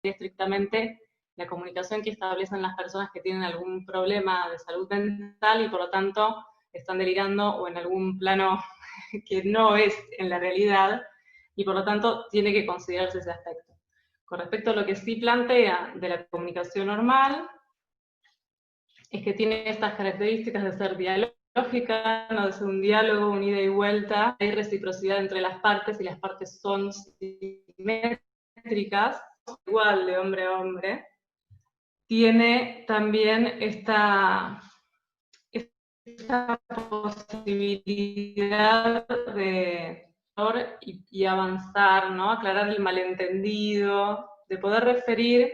estrictamente la comunicación que establecen las personas que tienen algún problema de salud mental y por lo tanto están delirando o en algún plano que no es en la realidad, y por lo tanto tiene que considerarse ese aspecto. Con respecto a lo que sí plantea de la comunicación normal, es que tiene estas características de ser dialógica, no de ser un diálogo, un ida y vuelta, hay reciprocidad entre las partes y las partes son simétricas, igual de hombre a hombre. Tiene también esta posibilidad de y avanzar, ¿no? Aclarar el malentendido, de poder referir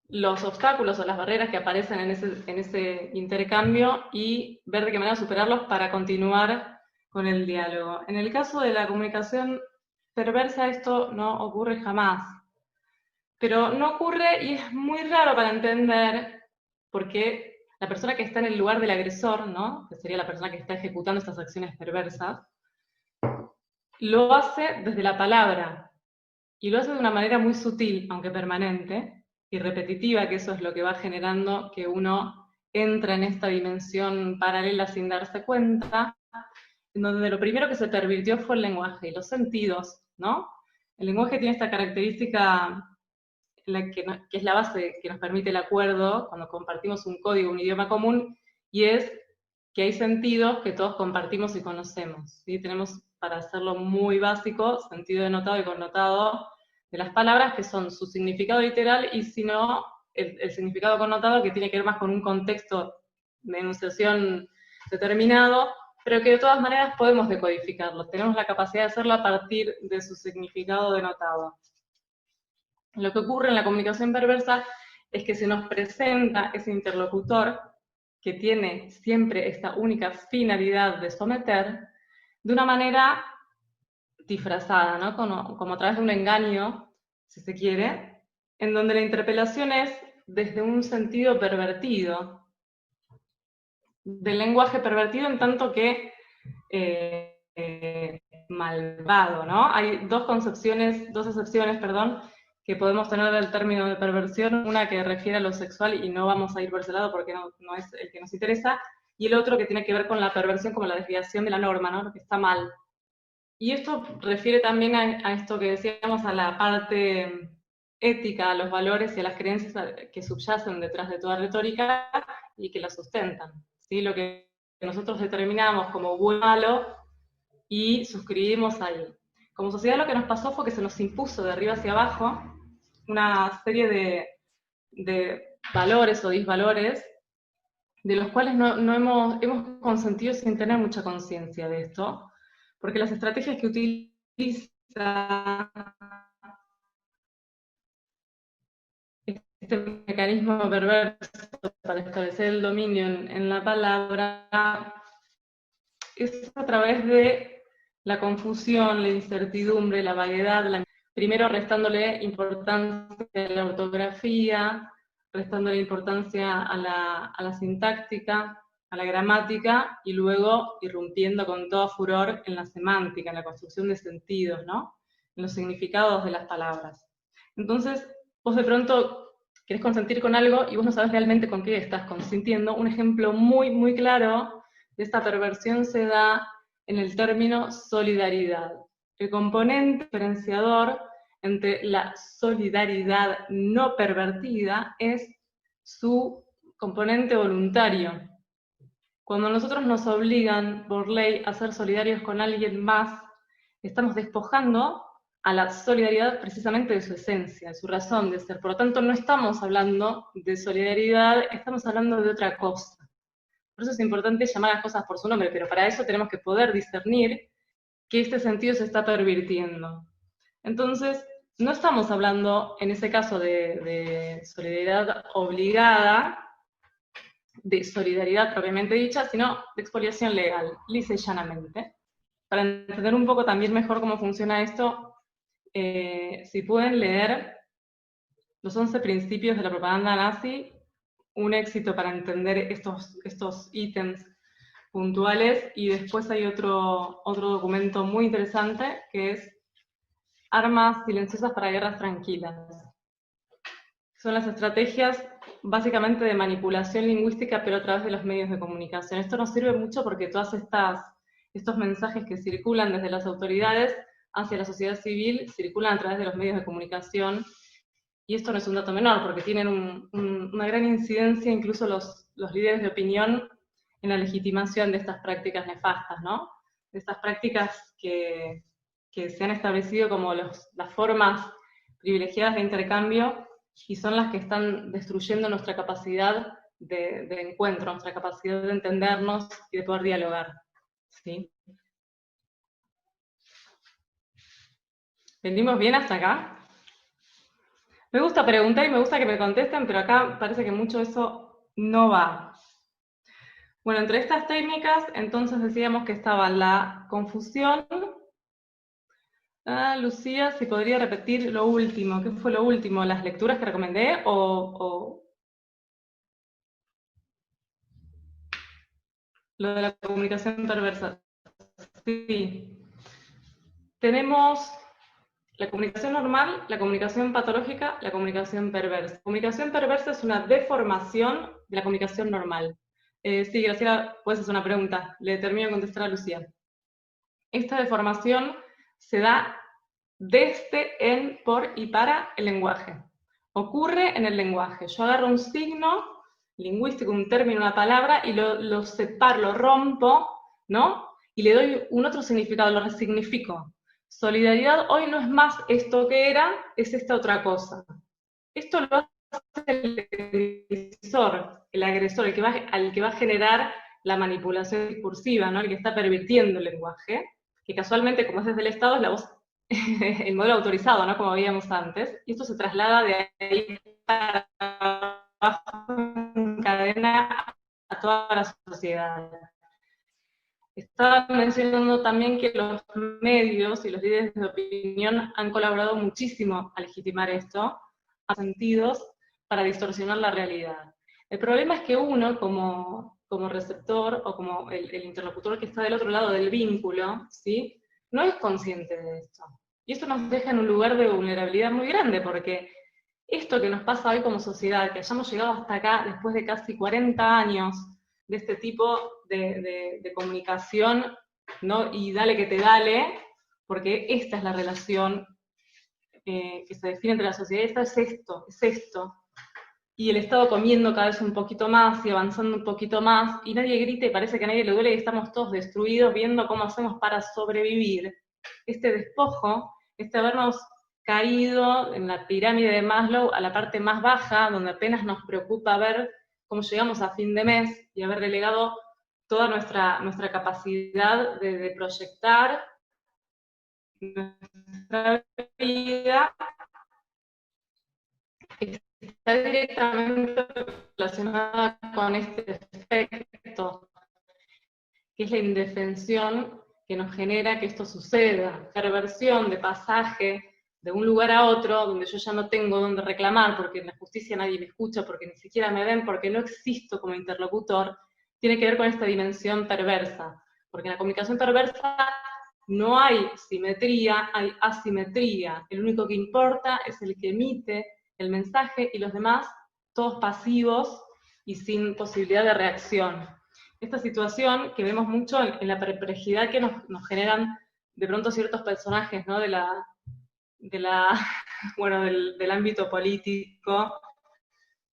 los obstáculos o las barreras que aparecen en ese intercambio y ver de qué manera superarlos para continuar con el diálogo. En el caso de la comunicación perversa esto no ocurre jamás, pero no ocurre y es muy raro para entender porque la persona que está en el lugar del agresor, ¿no? Que sería la persona que está ejecutando estas acciones perversas, lo hace desde la palabra y lo hace de una manera muy sutil, aunque permanente, y repetitiva, que eso es lo que va generando que uno entra en esta dimensión paralela sin darse cuenta, en donde lo primero que se pervirtió fue el lenguaje y los sentidos, ¿no? El lenguaje tiene esta característica que es la base que nos permite el acuerdo cuando compartimos un código, un idioma común, y es que hay sentidos que todos compartimos y conocemos, ¿sí? Tenemos, para hacerlo muy básico, sentido denotado y connotado de las palabras, que son su significado literal, y si no, el significado connotado, que tiene que ver más con un contexto de enunciación determinado, pero que de todas maneras podemos decodificarlo. Tenemos la capacidad de hacerlo a partir de su significado denotado. Lo que ocurre en la comunicación perversa es que se nos presenta ese interlocutor que tiene siempre esta única finalidad de someter, de una manera disfrazada, ¿no? Como a través de un engaño, si se quiere, en donde la interpelación es desde un sentido pervertido, del lenguaje pervertido en tanto que malvado, ¿no? Hay dos excepciones, que podemos tener del término de perversión, una que refiere a lo sexual y no vamos a ir por ese lado porque no es el que nos interesa, y el otro que tiene que ver con la perversión como la desviación de la norma, ¿no? Lo que está mal. Y esto refiere también a esto que decíamos, a la parte ética, a los valores y a las creencias que subyacen detrás de toda retórica y que la sustentan, ¿sí? Lo que nosotros determinamos como bueno o malo y suscribimos ahí. Como sociedad lo que nos pasó fue que se nos impuso de arriba hacia abajo una serie de valores o disvalores de los cuales no hemos consentido sin tener mucha conciencia de esto, porque las estrategias que utiliza este mecanismo perverso para establecer el dominio en la palabra es a través de la confusión, la incertidumbre, la vaguedad, primero restándole importancia a la ortografía, restándole importancia a la sintáctica, a la gramática, y luego irrumpiendo con todo furor en la semántica, en la construcción de sentidos, ¿no? En los significados de las palabras. Entonces, vos de pronto querés consentir con algo y vos no sabés realmente con qué estás consintiendo. Un ejemplo muy, muy claro de esta perversión se da en el término solidaridad. El componente diferenciador entre la solidaridad no pervertida es su componente voluntario. Cuando nosotros nos obligan por ley a ser solidarios con alguien más, estamos despojando a la solidaridad precisamente de su esencia, de su razón de ser. Por lo tanto, no estamos hablando de solidaridad, estamos hablando de otra cosa. Por eso es importante llamar las cosas por su nombre, pero para eso tenemos que poder discernir que este sentido se está pervirtiendo. Entonces, no estamos hablando, en ese caso, de solidaridad obligada, de solidaridad propiamente dicha, sino de expoliación legal, lisa y llanamente. Para entender un poco también mejor cómo funciona esto, si pueden leer los 11 principios de la propaganda nazi, un éxito para entender estos ítems puntuales, y después hay otro documento muy interesante que es armas silenciosas para guerras tranquilas. Son las estrategias básicamente de manipulación lingüística, pero a través de los medios de comunicación. Esto nos sirve mucho porque todos estos mensajes que circulan desde las autoridades hacia la sociedad civil circulan a través de los medios de comunicación, y esto no es un dato menor, porque tienen una gran incidencia incluso los líderes de opinión en la legitimación de estas prácticas nefastas, ¿no? De estas prácticas que se han establecido como las formas privilegiadas de intercambio, y son las que están destruyendo nuestra capacidad de encuentro, nuestra capacidad de entendernos y de poder dialogar, ¿sí? ¿Venimos bien hasta acá? Me gusta preguntar y me gusta que me contesten, pero acá parece que mucho eso no va. Bueno, entre estas técnicas, entonces decíamos que estaba la confusión. Lucía, si podría repetir lo último. ¿Qué fue lo último? ¿Las lecturas que recomendé o lo de la comunicación perversa? Sí. Tenemos la comunicación normal, la comunicación patológica, la comunicación perversa. La comunicación perversa es una deformación de la comunicación normal. Sí, Graciela, puedes hacer una pregunta. Le termino de contestar a Lucía. Esta deformación se da desde, en, por y para el lenguaje. Ocurre en el lenguaje. Yo agarro un signo lingüístico, un término, una palabra, y lo separo, lo rompo, ¿no? Y le doy un otro significado, lo resignifico. Solidaridad hoy no es más esto que era, es esta otra cosa. Esto lo hace el emisor, el agresor, al que va a generar la manipulación discursiva, ¿no? El que está pervirtiendo el lenguaje, que casualmente, como es desde el Estado, es la voz, el modelo autorizado, ¿no? Como veíamos antes, y esto se traslada de ahí para abajo en cadena a toda la sociedad. Estaba mencionando también que los medios y los líderes de opinión han colaborado muchísimo a legitimar esto, a sentidos, para distorsionar la realidad. El problema es que uno, como receptor o como el interlocutor que está del otro lado del vínculo, ¿sí?, no es consciente de esto. Y esto nos deja en un lugar de vulnerabilidad muy grande, porque esto que nos pasa hoy como sociedad, que hayamos llegado hasta acá después de casi 40 años de este tipo de comunicación, ¿no? Y dale que te dale, porque esta es la relación que se define entre la sociedad. Esta es esto. Y el Estado comiendo cada vez un poquito más y avanzando un poquito más, y nadie grita y parece que a nadie le duele y estamos todos destruidos viendo cómo hacemos para sobrevivir. Este despojo, este habernos caído en la pirámide de Maslow a la parte más baja, donde apenas nos preocupa ver cómo llegamos a fin de mes, y haber relegado toda nuestra capacidad de proyectar nuestra vida, está directamente relacionada con este efecto, que es la indefensión que nos genera que esto suceda, perversión de pasaje de un lugar a otro, donde yo ya no tengo dónde reclamar, porque en la justicia nadie me escucha, porque ni siquiera me ven, porque no existo como interlocutor, tiene que ver con esta dimensión perversa. Porque en la comunicación perversa no hay simetría, hay asimetría. El único que importa es el que emite el mensaje, y los demás, todos pasivos y sin posibilidad de reacción. Esta situación que vemos mucho en la perplejidad que nos generan de pronto ciertos personajes, ¿no? Bueno, del ámbito político.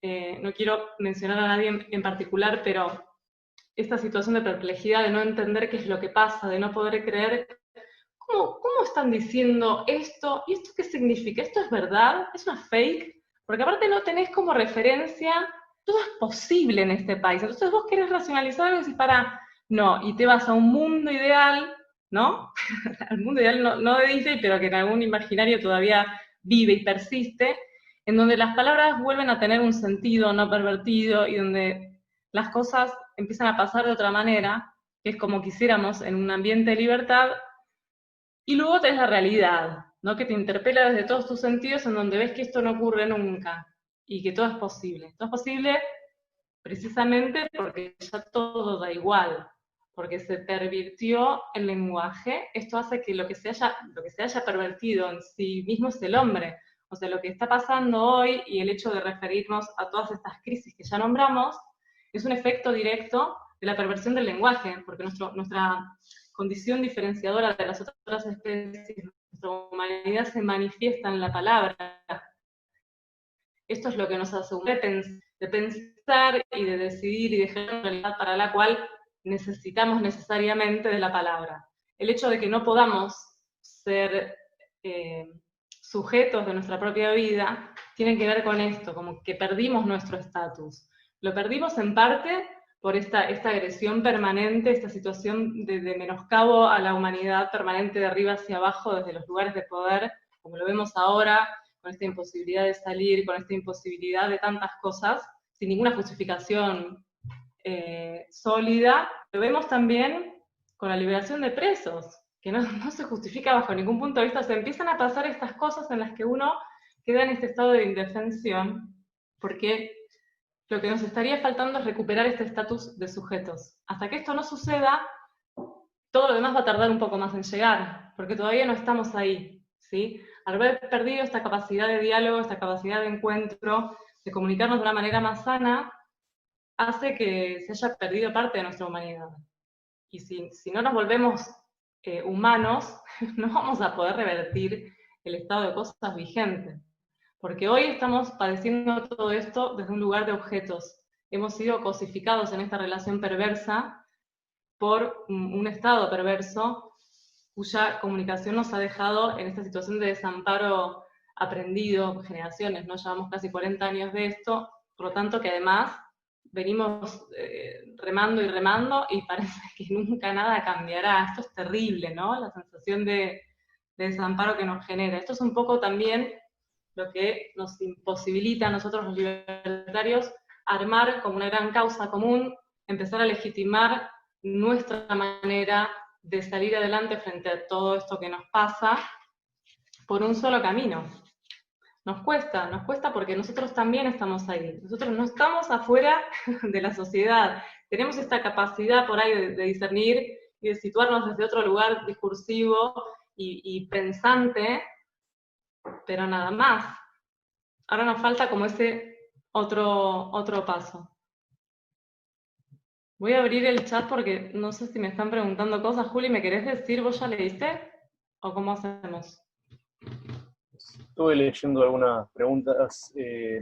No quiero mencionar a nadie en particular, pero esta situación de perplejidad, de no entender qué es lo que pasa, de no poder creer, ¿cómo están diciendo esto? ¿Y esto qué significa? ¿Esto es verdad? ¿Es una fake? Porque aparte no tenés como referencia, todo es posible en este país. Entonces vos querés racionalizar algo y decís, no, y te vas a un mundo ideal, ¿no? Al mundo ideal no de Disney, pero que en algún imaginario todavía vive y persiste, en donde las palabras vuelven a tener un sentido no pervertido, y donde las cosas empiezan a pasar de otra manera, que es como quisiéramos en un ambiente de libertad. Y luego tenés la realidad, ¿no? Que te interpela desde todos tus sentidos, en donde ves que esto no ocurre nunca, y que todo es posible. Todo es posible precisamente porque ya todo da igual. porque se pervirtió el lenguaje. Esto hace que lo que se haya pervertido en sí mismo es el hombre. O sea, lo que está pasando hoy y el hecho de referirnos a todas estas crisis que ya nombramos es un efecto directo de la perversión del lenguaje, porque nuestra condición diferenciadora de las otras especies, nuestra humanidad se manifiesta en la palabra. Esto es lo que nos hace de pensar y de decidir y de generar una realidad para la cual necesitamos necesariamente de la palabra. El hecho de que no podamos ser sujetos de nuestra propia vida tiene que ver con esto, como que perdimos nuestro estatus. Lo perdimos en parte por esta agresión permanente, esta situación de menoscabo a la humanidad permanente de arriba hacia abajo desde los lugares de poder, como lo vemos ahora, con esta imposibilidad de salir, con esta imposibilidad de tantas cosas, sin ninguna justificación sólida. Lo vemos también con la liberación de presos, que no se justifica bajo ningún punto de vista. Se empiezan a pasar estas cosas en las que uno queda en este estado de indefensión, porque lo que nos estaría faltando es recuperar este estatus de sujetos. Hasta que esto no suceda, todo lo demás va a tardar un poco más en llegar, porque todavía no estamos ahí, ¿sí? Al haber perdido esta capacidad de diálogo, esta capacidad de encuentro, de comunicarnos de una manera más sana, hace que se haya perdido parte de nuestra humanidad. Y si no nos volvemos humanos, no vamos a poder revertir el estado de cosas vigente. Porque hoy estamos padeciendo todo esto desde un lugar de objetos. Hemos sido cosificados en esta relación perversa por un estado perverso cuya comunicación nos ha dejado en esta situación de desamparo aprendido, generaciones, ¿no? Llevamos casi 40 años de esto, por lo tanto que además venimos remando y remando y parece que nunca nada cambiará. Esto es terrible, ¿no? La sensación de desamparo que nos genera. Esto es un poco también lo que nos imposibilita a nosotros los libertarios armar como una gran causa común, empezar a legitimar nuestra manera de salir adelante frente a todo esto que nos pasa por un solo camino. Nos cuesta porque nosotros también estamos ahí. Nosotros no estamos afuera de la sociedad. Tenemos esta capacidad por ahí de discernir y de situarnos desde otro lugar discursivo y pensante, pero nada más. Ahora nos falta como ese otro paso. Voy a abrir el chat porque no sé si me están preguntando cosas. Juli, ¿me querés decir? ¿Vos ya leíste? ¿O cómo hacemos? Estuve leyendo algunas preguntas,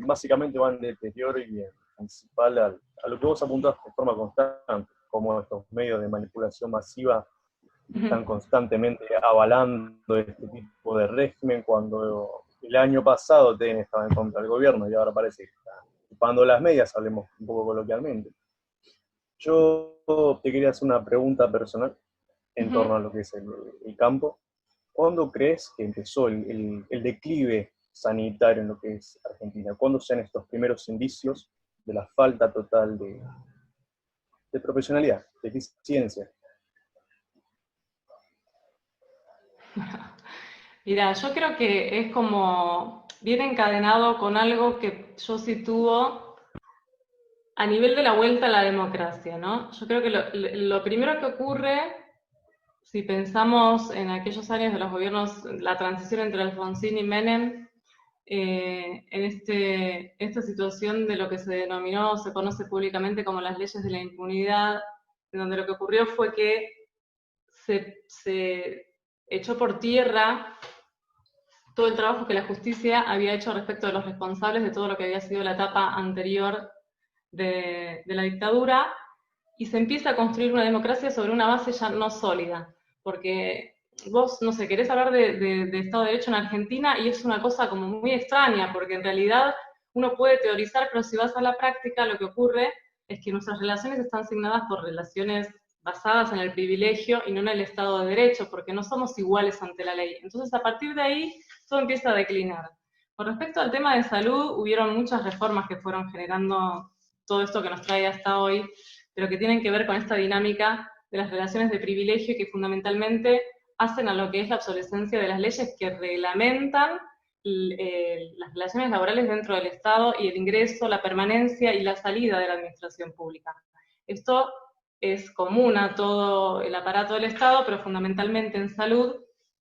básicamente van de deterioro y principal a lo que vos apuntaste de forma constante, como estos medios de manipulación masiva están constantemente avalando este tipo de régimen, cuando el año pasado TN estaba en contra del gobierno y ahora parece que está ocupando las medias, hablemos un poco coloquialmente. Yo te quería hacer una pregunta personal en torno a lo que es el campo. ¿Cuándo crees que empezó el declive sanitario en lo que es Argentina? ¿Cuándo sean estos primeros indicios de la falta total de profesionalidad, de eficiencia? Mira, yo creo que es como bien encadenado con algo que yo sitúo a nivel de la vuelta a la democracia, ¿no? Yo creo que lo primero que ocurre, si pensamos en aquellos años de los gobiernos, la transición entre Alfonsín y Menem, en esta situación de lo que se denominó, se conoce públicamente como las leyes de la impunidad, en donde lo que ocurrió fue que se echó por tierra todo el trabajo que la justicia había hecho respecto de los responsables de todo lo que había sido la etapa anterior de la dictadura, y se empieza a construir una democracia sobre una base ya no sólida, porque vos, no sé, querés hablar de Estado de Derecho en Argentina y es una cosa como muy extraña, porque en realidad uno puede teorizar, pero si vas a la práctica lo que ocurre es que nuestras relaciones están asignadas por relaciones basadas en el privilegio y no en el Estado de Derecho, porque no somos iguales ante la ley. Entonces, a partir de ahí, todo empieza a declinar. Con respecto al tema de salud, hubieron muchas reformas que fueron generando todo esto que nos trae hasta hoy, pero que tienen que ver con esta dinámica de las relaciones de privilegio y que fundamentalmente hacen a lo que es la obsolescencia de las leyes que reglamentan las relaciones laborales dentro del Estado y el ingreso, la permanencia y la salida de la administración pública. Esto es común a todo el aparato del Estado, pero fundamentalmente en salud,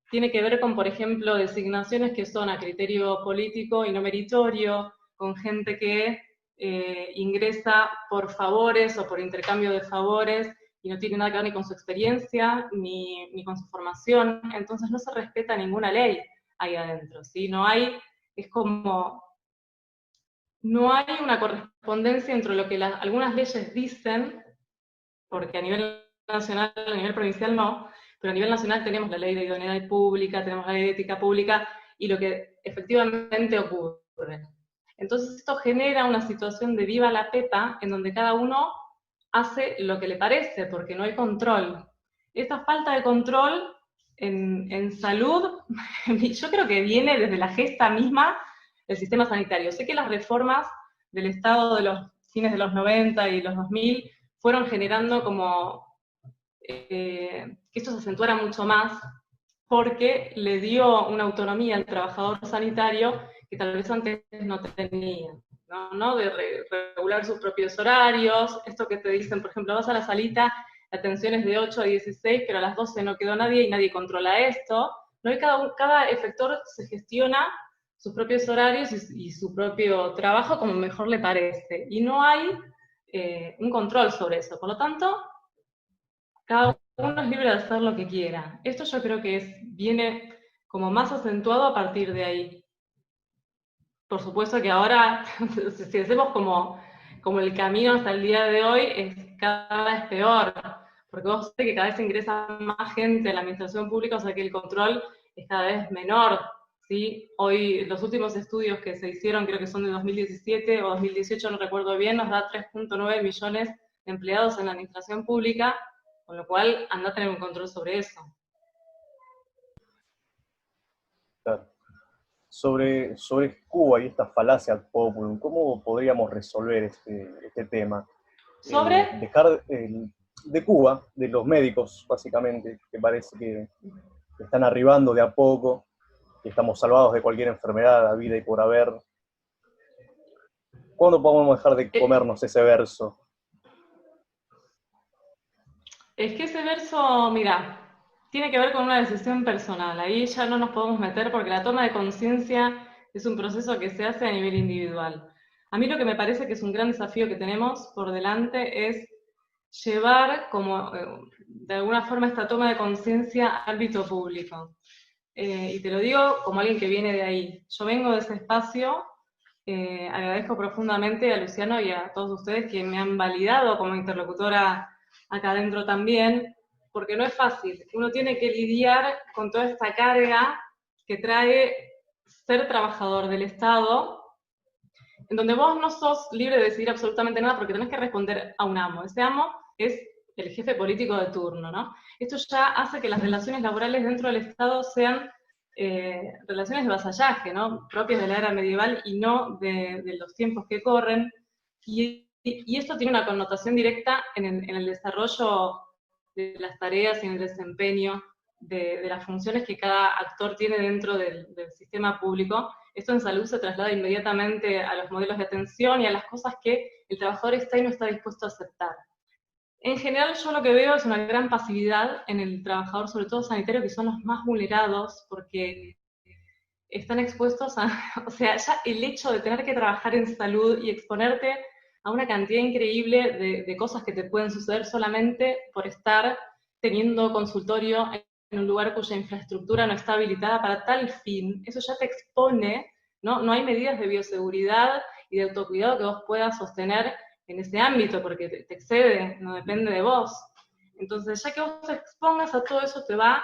tiene que ver con, por ejemplo, designaciones que son a criterio político y no meritorio, con gente que ingresa por favores o por intercambio de favores y no tiene nada que ver ni con su experiencia ni con su formación, entonces no se respeta ninguna ley ahí adentro, ¿sí? No hay, es como, no hay una correspondencia entre lo que algunas leyes dicen, porque a nivel nacional, a nivel provincial no, pero a nivel nacional tenemos la ley de idoneidad pública, tenemos la ley de ética pública, y lo que efectivamente ocurre. Entonces esto genera una situación de viva la pepa, en donde cada uno hace lo que le parece, porque no hay control. Esta falta de control en salud, yo creo que viene desde la gesta misma del sistema sanitario. Sé que las reformas del Estado de los fines de los 90 y los 2000 fueron generando como que esto se acentuara mucho más, porque le dio una autonomía al trabajador sanitario que tal vez antes no tenía, ¿no? De regular sus propios horarios, esto que te dicen, por ejemplo, vas a la salita, la atención es de 8 a 16, pero a las 12 no quedó nadie y nadie controla esto, ¿no? Y cada efector se gestiona sus propios horarios y su propio trabajo como mejor le parece, y no hay un control sobre eso. Por lo tanto, cada uno es libre de hacer lo que quiera. Esto yo creo que viene como más acentuado a partir de ahí. Por supuesto que ahora, si hacemos como el camino hasta el día de hoy, es cada vez peor, porque vos sabés que cada vez ingresa más gente a la administración pública, o sea que el control es cada vez menor, ¿sí? Hoy, los últimos estudios que se hicieron, creo que son de 2017 o 2018, no recuerdo bien, nos da 3.9 millones de empleados en la administración pública, con lo cual anda a tener un control sobre eso. Claro. Sobre Cuba y esta falacia ad populum, ¿cómo podríamos resolver este tema? ¿Sobre? De Cuba, de los médicos, básicamente, que parece que están arribando de a poco, que estamos salvados de cualquier enfermedad, a vida y por haber. ¿Cuándo podemos dejar de comernos ese verso? Es que ese verso, mira, tiene que ver con una decisión personal. Ahí ya no nos podemos meter porque la toma de conciencia es un proceso que se hace a nivel individual. A mí lo que me parece que es un gran desafío que tenemos por delante es llevar como de alguna forma esta toma de conciencia al ámbito público. Y te lo digo como alguien que viene de ahí. Yo vengo de ese espacio, agradezco profundamente a Luciano y a todos ustedes que me han validado como interlocutora acá adentro también, porque no es fácil. Uno tiene que lidiar con toda esta carga que trae ser trabajador del Estado, en donde vos no sos libre de decidir absolutamente nada porque tenés que responder a un amo. Ese amo es el jefe político de turno, ¿no? Esto ya hace que las relaciones laborales dentro del Estado sean relaciones de vasallaje, ¿no? Propias de la era medieval y no de los tiempos que corren. Y esto tiene una connotación directa en el desarrollo de las tareas y en el desempeño de las funciones que cada actor tiene dentro del sistema público. Esto en salud se traslada inmediatamente a los modelos de atención y a las cosas que el trabajador está y no está dispuesto a aceptar. En general yo lo que veo es una gran pasividad en el trabajador, sobre todo sanitario, que son los más vulnerados, porque están expuestos a, o sea, ya el hecho de tener que trabajar en salud y exponerte a una cantidad increíble de cosas que te pueden suceder solamente por estar teniendo consultorio en un lugar cuya infraestructura no está habilitada para tal fin, eso ya te expone, ¿no? No hay medidas de bioseguridad y de autocuidado que vos puedas sostener en ese ámbito, porque te excede, no depende de vos. Entonces, ya que vos te expongas a todo eso, te va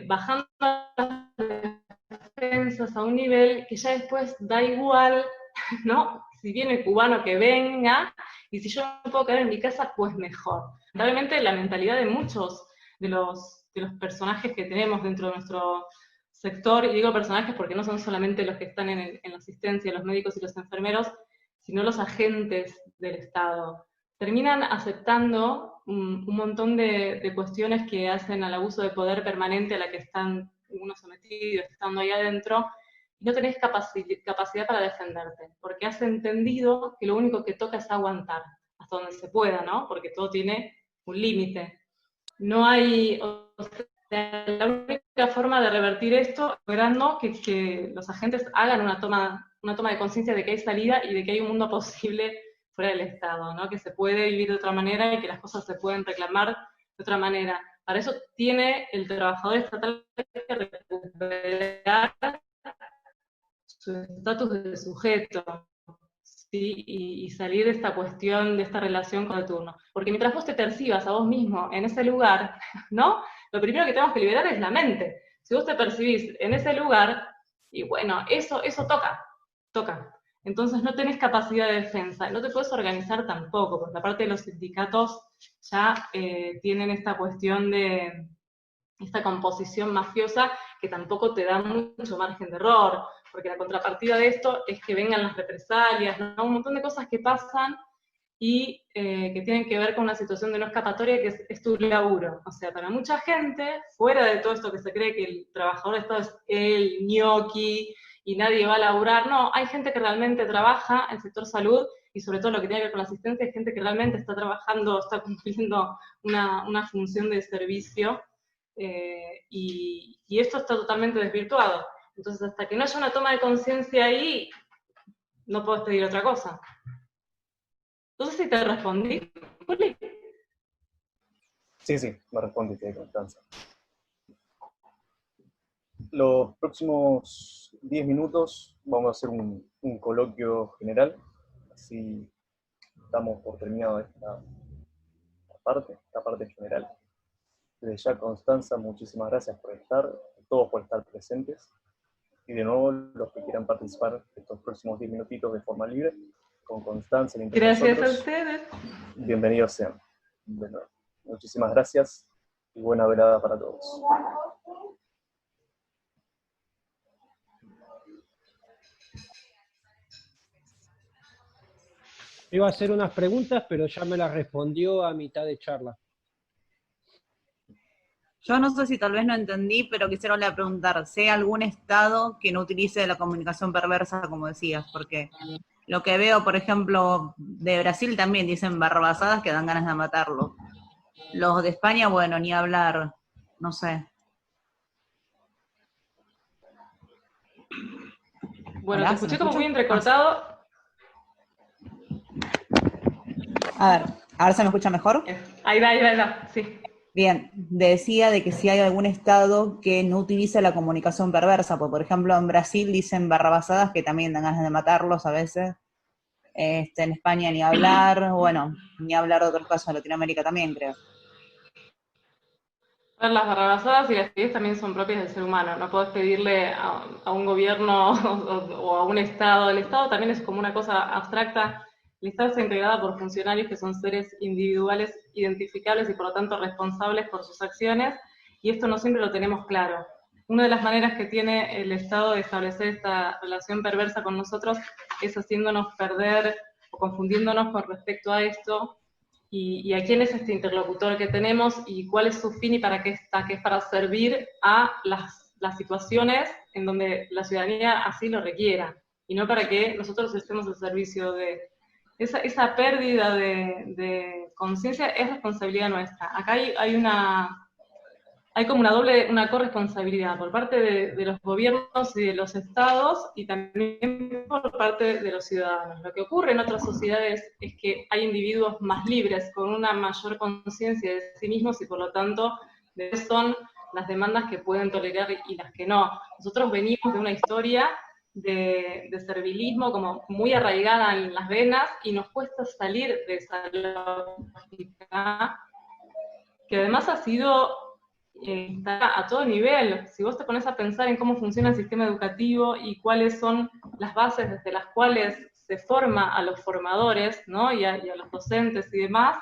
bajando las defensas a un nivel que ya después da igual, ¿no? Si viene el cubano que venga, y si yo no puedo quedar en mi casa, pues mejor. Realmente la mentalidad de muchos de los personajes que tenemos dentro de nuestro sector, y digo personajes porque no son solamente los que están en la asistencia, los médicos y los enfermeros, sino los agentes del Estado, terminan aceptando un montón de cuestiones que hacen al abuso de poder permanente a la que están uno sometido, estando ahí adentro, y no tenés capacidad para defenderte, porque has entendido que lo único que toca es aguantar, hasta donde se pueda, ¿no? Porque todo tiene un límite. No hay, o sea, la única forma de revertir esto es logrando que los agentes hagan una toma de conciencia de que hay salida y de que hay un mundo posible fuera del Estado, ¿no? Que se puede vivir de otra manera y que las cosas se pueden reclamar de otra manera. Para eso tiene el trabajador estatal que recuperar su estatus de sujeto, ¿sí? Y salir de esta cuestión, de esta relación con el turno. Porque mientras vos te percibas a vos mismo en ese lugar, ¿no? Lo primero que tenemos que liberar es la mente. Si vos te percibís en ese lugar, y bueno, eso toca. Entonces no tenés capacidad de defensa, no te puedes organizar tampoco, porque aparte de los sindicatos ya tienen esta cuestión de esta composición mafiosa que tampoco te da mucho margen de error, porque la contrapartida de esto es que vengan las represalias, ¿no? Un montón de cosas que pasan y que tienen que ver con una situación de no escapatoria que es tu laburo. O sea, para mucha gente, fuera de todo esto que se cree que el trabajador de Estado es el ñoqui y nadie va a laburar, no, hay gente que realmente trabaja en el sector salud y sobre todo lo que tiene que ver con la asistencia, hay gente que realmente está trabajando, está cumpliendo una función de servicio, y esto está totalmente desvirtuado. Entonces, hasta que no haya una toma de conciencia ahí, no puedes pedir otra cosa. No sé si te respondí, Juli. Sí, me respondiste, Constanza. Los próximos 10 minutos vamos a hacer un coloquio general, así damos por terminado esta parte general. Desde ya, Constanza, muchísimas gracias por estar, todos por estar presentes, y de nuevo, los que quieran participar de estos próximos 10 minutitos de forma libre, con Constanza y entre Gracias nosotros, a ustedes. Bienvenidos sean. Bueno, muchísimas gracias y buena velada para todos. Iba a hacer unas preguntas, pero ya me las respondió a mitad de charla. Yo no sé si tal vez no entendí, pero quisiera preguntar, ¿sé algún estado que no utilice la comunicación perversa, como decías? Porque lo que veo, por ejemplo, de Brasil también dicen barrabasadas que dan ganas de matarlo. Los de España, bueno, ni hablar, no sé. Bueno, Hola, te escuché como muy entrecortado. A ver, ¿ahora se me escucha mejor? Ahí va, sí. Bien, decía de que si hay algún estado que no utiliza la comunicación perversa, porque por ejemplo en Brasil dicen barrabasadas que también dan ganas de matarlos a veces, en España ni hablar, bueno, ni hablar de otros casos de Latinoamérica también, creo. Las barrabasadas y las ideas también son propias del ser humano, no podés pedirle a un gobierno o a un Estado. El Estado también es como una cosa abstracta. El Estado está integrado por funcionarios que son seres individuales, identificables y por lo tanto responsables por sus acciones, y esto no siempre lo tenemos claro. Una de las maneras que tiene el Estado de establecer esta relación perversa con nosotros es haciéndonos perder o confundiéndonos con respecto a esto, y a quién es este interlocutor que tenemos y cuál es su fin y para qué está, que es para servir a las situaciones en donde la ciudadanía así lo requiera, y no para que nosotros estemos al servicio de... Esa pérdida de conciencia es responsabilidad nuestra. Acá hay como una corresponsabilidad por parte de los gobiernos y de los estados y también por parte de los ciudadanos. Lo que ocurre en otras sociedades es que hay individuos más libres, con una mayor conciencia de sí mismos y por lo tanto de qué son las demandas que pueden tolerar y las que no. Nosotros venimos de una historia de servilismo como muy arraigada en las venas y nos cuesta salir de esa lógica, que además ha sido está a todo nivel. Si vos te pones a pensar en cómo funciona el sistema educativo y cuáles son las bases desde las cuales se forma a los formadores, ¿no? y a los docentes y demás,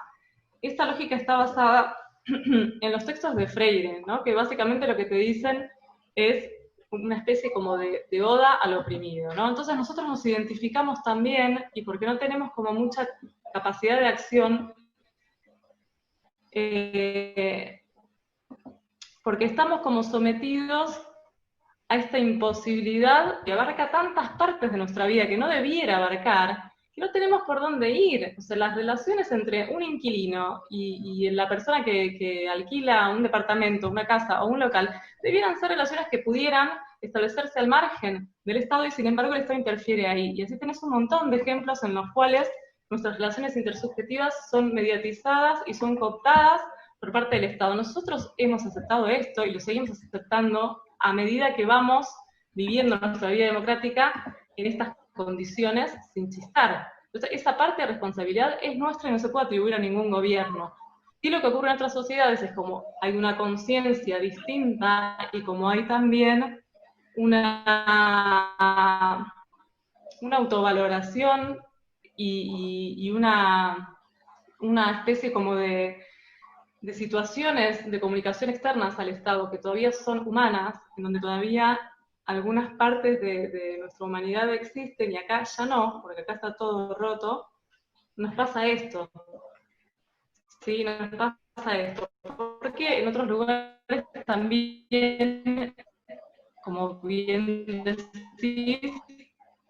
esta lógica está basada en los textos de Freire, ¿no? Que básicamente lo que te dicen es una especie como de oda al oprimido, ¿no? Entonces nosotros nos identificamos también, y porque no tenemos como mucha capacidad de acción, porque estamos como sometidos a esta imposibilidad que abarca tantas partes de nuestra vida que no debiera abarcar, que no tenemos por dónde ir. O sea, las relaciones entre un inquilino y la persona que alquila un departamento, una casa o un local, debieran ser relaciones que pudieran establecerse al margen del Estado, y sin embargo el Estado interfiere ahí. Y así tenés un montón de ejemplos en los cuales nuestras relaciones intersubjetivas son mediatizadas y son cooptadas por parte del Estado. Nosotros hemos aceptado esto y lo seguimos aceptando a medida que vamos viviendo nuestra vida democrática en estas condiciones sin chistar. Entonces, esa parte de responsabilidad es nuestra y no se puede atribuir a ningún gobierno. Y lo que ocurre en otras sociedades es como hay una conciencia distinta y como hay también una autovaloración y una especie como de situaciones de comunicación externas al Estado que todavía son humanas, en donde todavía algunas partes de nuestra humanidad existen y acá ya no, porque acá está todo roto, nos pasa esto. Sí, nos pasa esto. Porque en otros lugares también, como bien decís,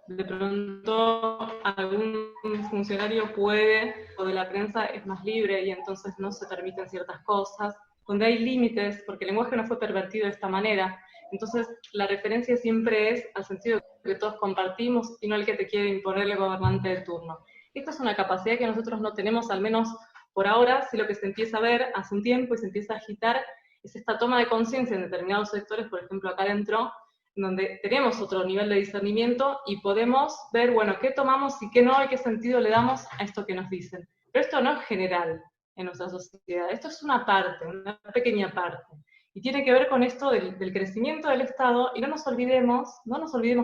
de pronto algún funcionario puede, o de la prensa es más libre y entonces no se permiten ciertas cosas, donde hay límites, porque el lenguaje no fue pervertido de esta manera. Entonces la referencia siempre es al sentido que todos compartimos y no al que te quiere imponer el gobernante de turno. Esto es una capacidad que nosotros no tenemos, al menos por ahora. Si lo que se empieza a ver hace un tiempo y se empieza a agitar es esta toma de conciencia en determinados sectores, por ejemplo acá adentro, donde tenemos otro nivel de discernimiento y podemos ver, bueno, qué tomamos y qué no, y qué sentido le damos a esto que nos dicen. Pero esto no es general en nuestra sociedad, esto es una parte, una pequeña parte. Y tiene que ver con esto del crecimiento del Estado, y no nos olvidemos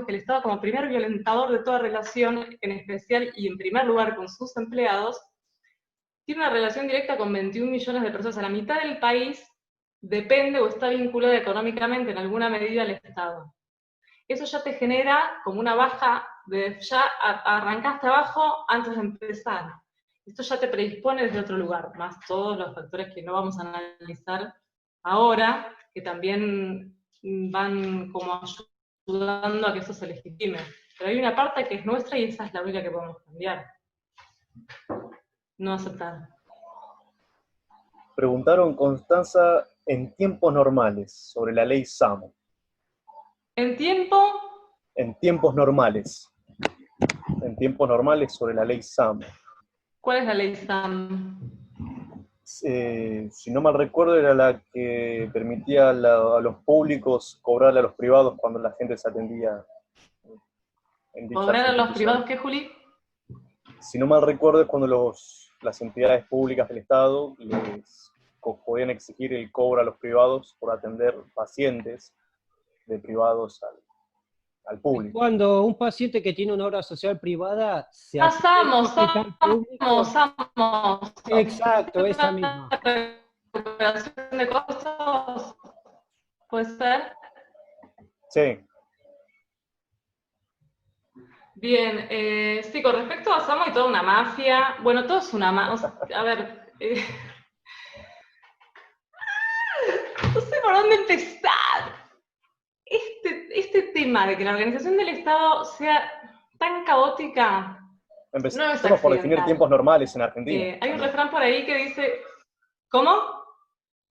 que el Estado, como primer violentador de toda relación, en especial y en primer lugar con sus empleados, tiene una relación directa con 21 millones de personas. A la mitad del país depende o está vinculada económicamente en alguna medida al Estado. Eso ya te genera como una baja, ya arrancaste abajo antes de empezar. Esto ya te predispone desde otro lugar, más todos los factores que no vamos a analizar ahora, que también van como ayudando a que eso se legitime. Pero hay una parte que es nuestra y esa es la única que podemos cambiar. No aceptar. Preguntaron, Constanza, en tiempos normales, sobre la ley SAMO. ¿En tiempo? En tiempos normales. En tiempos normales sobre la ley SAMO. ¿Cuál es la ley SAM? Si no mal recuerdo, era la que permitía a los públicos cobrarle a los privados cuando la gente se atendía en dichas ¿Cobrar a los instituciones. privados qué, Juli? Si no mal recuerdo, es cuando las entidades públicas del Estado les podían exigir el cobro a los privados por atender pacientes de privados al público. Cuando un paciente que tiene una obra social privada se Pasamos. Exacto, esa misma. ¿Recuperación de costos? ¿Puede ser? Sí. Bien, sí, con respecto a SAMO y toda una mafia, bueno, todo es una mafia, a ver, no sé por dónde empezar. Este tema de que la organización del Estado sea tan caótica, Empezamos por definir tiempos normales en Argentina. Hay un refrán por ahí que dice, ¿cómo?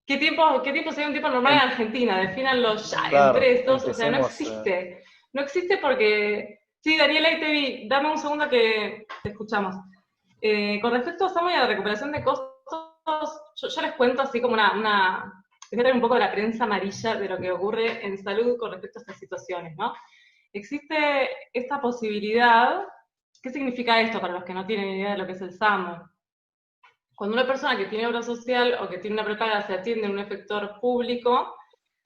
¿Qué tiempo sería un tiempo normal en Argentina? Defínanlo ya, claro, en 3, 2, o sea, no empecemos, existe. No existe porque... Sí, Daniela, ahí te vi. Dame un segundo que te escuchamos. Con respecto a SAMO y a la recuperación de costos, yo les cuento así como les voy a traer un poco de la prensa amarilla de lo que ocurre en salud con respecto a estas situaciones, ¿no? Existe esta posibilidad. ¿Qué significa esto para los que no tienen idea de lo que es el SAMO? Cuando una persona que tiene obra social o que tiene una prepaga se atiende en un efector público,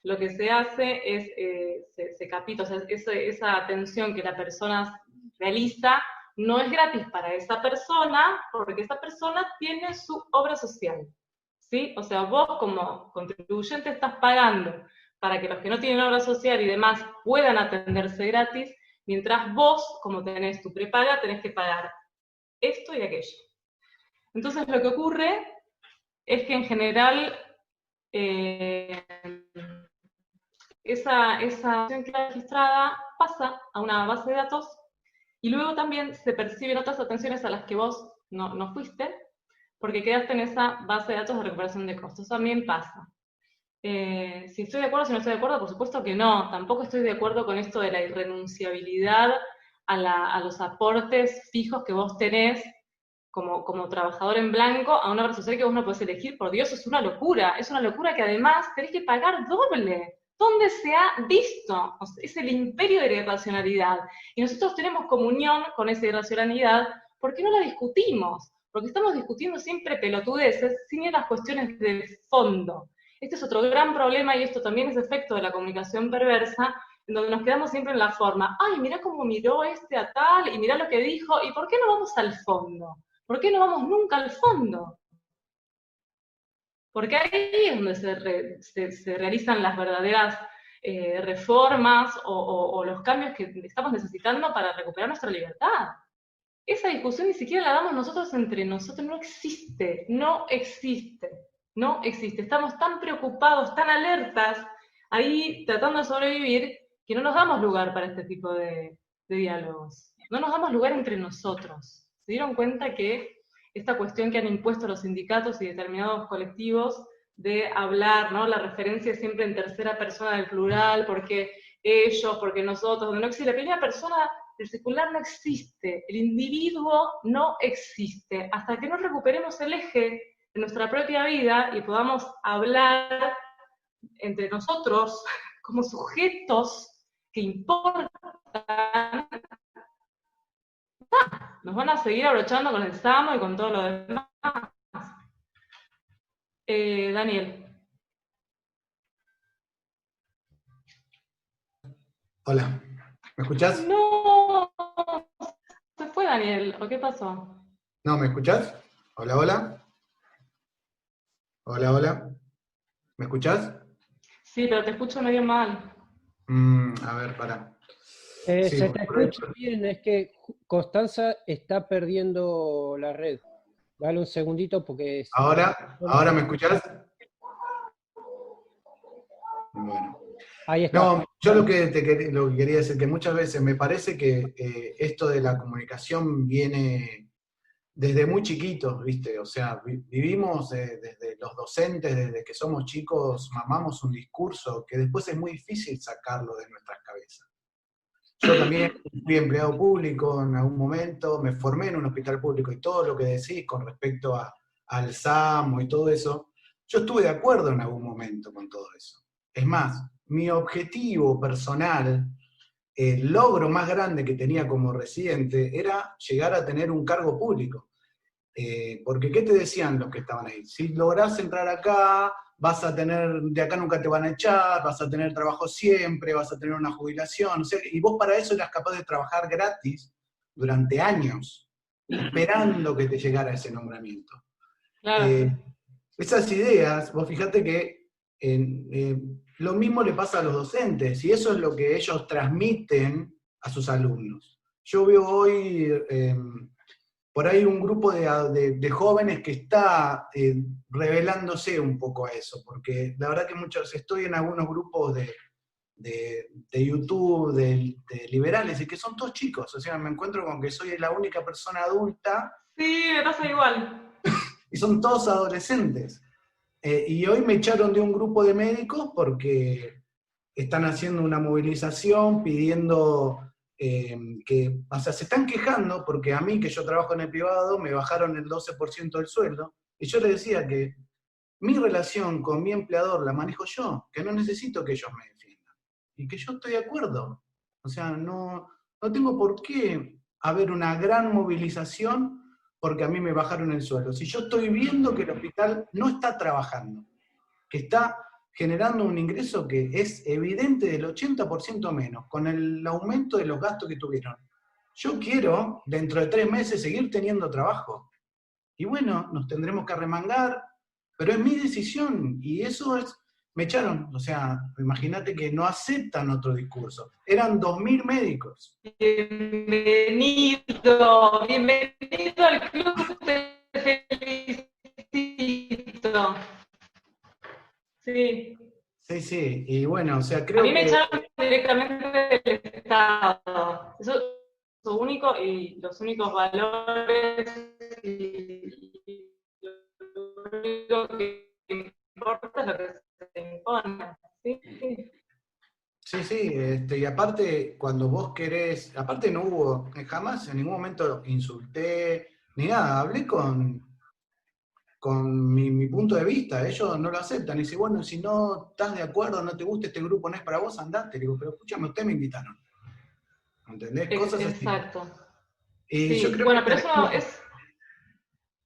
lo que se hace es, se capita, o sea, esa atención que la persona realiza no es gratis para esa persona, porque esa persona tiene su obra social, ¿sí? O sea, vos como contribuyente estás pagando para que los que no tienen obra social y demás puedan atenderse gratis, mientras vos, como tenés tu prepaga, tenés que pagar esto y aquello. Entonces lo que ocurre es que en general esa acción registrada pasa a una base de datos Y luego también se perciben otras atenciones a las que vos no fuiste, porque quedaste en esa base de datos de recuperación de costos. Eso también pasa. Si estoy de acuerdo, si no estoy de acuerdo, por supuesto que no. Tampoco estoy de acuerdo con esto de la irrenunciabilidad a los aportes fijos que vos tenés como trabajador en blanco a una obra social que vos no podés elegir. Por Dios, es una locura. Es una locura que además tenés que pagar doble. ¿Dónde se ha visto? O sea, es el imperio de la irracionalidad. Y nosotros tenemos comunión con esa irracionalidad, ¿por qué no la discutimos? Porque estamos discutiendo siempre pelotudeces sin ir a las cuestiones de fondo. Este es otro gran problema, y esto también es efecto de la comunicación perversa, en donde nos quedamos siempre en la forma. Ay, mirá cómo miró este a tal, y mirá lo que dijo, ¿y por qué no vamos al fondo? ¿Por qué no vamos nunca al fondo? Porque ahí es donde se realizan las verdaderas reformas o los cambios que estamos necesitando para recuperar nuestra libertad. Esa discusión ni siquiera la damos nosotros entre nosotros, no existe, no existe, no existe. Estamos tan preocupados, tan alertas, ahí tratando de sobrevivir, que no nos damos lugar para este tipo de diálogos. No nos damos lugar entre nosotros. ¿Se dieron cuenta que esta cuestión que han impuesto los sindicatos y determinados colectivos de hablar, ¿no? La referencia siempre en tercera persona del plural, porque ellos, porque nosotros, donde no existe la primera persona, el secular no existe, el individuo no existe. Hasta que no recuperemos el eje de nuestra propia vida y podamos hablar entre nosotros como sujetos que importan, nos van a seguir abrochando con el SAMO y con todo lo demás. Daniel. Hola, ¿me escuchás? No, se fue Daniel, ¿o qué pasó? No, ¿me escuchás? Hola, hola. Hola, hola. ¿Me escuchás? Sí, pero te escucho medio mal. A ver, pará. Se Sí, te escucha bien, es que Constanza está perdiendo la red. Dale un segundito porque... ¿Ahora me escuchás? Bueno. Ahí está. No, yo lo que quería decir, que muchas veces me parece que esto de la comunicación viene desde muy chiquitos, ¿viste? O sea, vivimos desde los docentes, desde que somos chicos, mamamos un discurso que después es muy difícil sacarlo de nuestras cabezas. Yo también fui empleado público en algún momento, me formé en un hospital público, y todo lo que decís con respecto al SAMO y todo eso, yo estuve de acuerdo en algún momento con todo eso. Es más, mi objetivo personal, el logro más grande que tenía como residente, era llegar a tener un cargo público. Porque ¿qué te decían los que estaban ahí? Si lográs entrar acá, vas a tener, de acá nunca te van a echar, vas a tener trabajo siempre, vas a tener una jubilación, o sea, y vos para eso eras capaz de trabajar gratis durante años, esperando que te llegara ese nombramiento. Claro. Esas ideas, vos fijate que lo mismo le pasa a los docentes, y eso es lo que ellos transmiten a sus alumnos. Yo veo hoy por ahí un grupo de jóvenes que está revelándose un poco a eso, porque la verdad que estoy en algunos grupos de YouTube, de liberales, y que son todos chicos, o sea, me encuentro con que soy la única persona adulta. Sí, me pasa igual. Y son todos adolescentes. Y hoy me echaron de un grupo de médicos porque están haciendo una movilización pidiendo o sea, se están quejando porque a mí, que yo trabajo en el privado, me bajaron el 12% del sueldo, y yo les decía que mi relación con mi empleador la manejo yo, que no necesito que ellos me defiendan, y que yo estoy de acuerdo. O sea, no tengo por qué haber una gran movilización porque a mí me bajaron el sueldo. Si yo estoy viendo que el hospital no está trabajando, que está generando un ingreso que es evidente del 80% menos, con el aumento de los gastos que tuvieron. Yo quiero, dentro de 3 meses, seguir teniendo trabajo. Y bueno, nos tendremos que arremangar, pero es mi decisión, y eso es... Me echaron, o sea, imagínate que no aceptan otro discurso. Eran 2.000 médicos. Bienvenido al club, te felicito. Sí. Sí, y bueno, o sea, creo que... A mí me echaron directamente del Estado. Eso único y los únicos valores y lo único que importa es lo que se impone. ¿Sí? Sí, y aparte, cuando vos querés, aparte no hubo, jamás en ningún momento insulté, ni nada, hablé con mi punto de vista, ellos no lo aceptan, y dicen, bueno, si no estás de acuerdo, no te gusta este grupo, no es para vos, andate. Le digo, pero escúchame, ustedes me invitaron. ¿Entendés? Cosas así. Exacto. Y Sí, yo creo bueno, que pero eso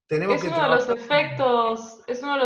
tenemos que uno de los trabajar. efectos, es uno de los